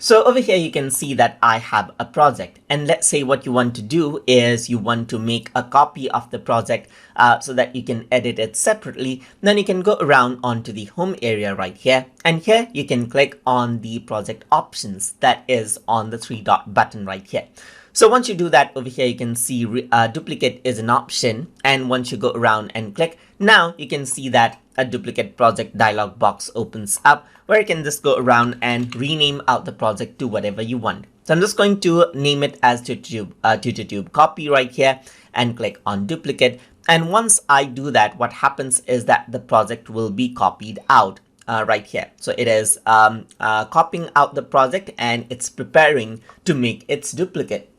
So over here, you can see that I have a project, and let's say what you want to do is you want to make a copy of the project so that you can edit it separately. Then you can go around onto the home area right here, and here you can click on the project options that is on the three dot button right here. So once you do that, over here you can see duplicate is an option, and once you go around and click, now you can see that a duplicate project dialog box opens up where you can just go around and rename out the project to whatever you want. So I'm just going to name it as TutorTube copy right here and click on duplicate. And once I do that, what happens is that the project will be copied out right here. So it is copying out the project and it's preparing to make its duplicate.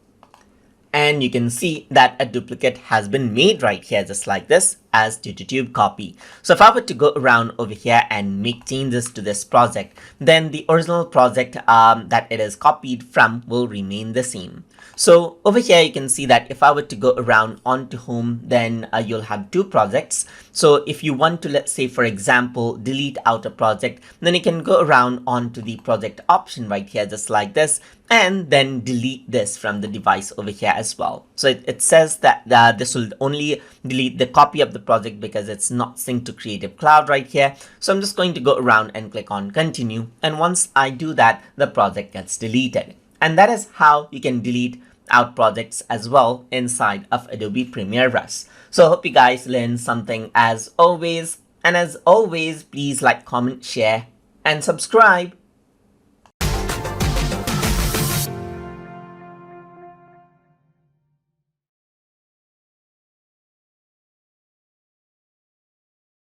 And you can see that a duplicate has been made right here, just like this, as TutorTube copy. So if I were to go around over here and make changes to this project, then the original project that it is copied from will remain the same. So over here, you can see that if I were to go around onto home, then you'll have two projects. So if you want to, let's say, for example, delete out a project, then you can go around onto the project option right here, just like this, and then delete this from the device over here as well. So it says that this will only delete the copy of the project because it's not synced to Creative Cloud right here. So I'm just going to go around and click on continue. And once I do that, the project gets deleted. And that is how you can delete out projects as well inside of Adobe Premiere Rush. So I hope you guys learned something as always. And as always, please like, comment, share, and subscribe.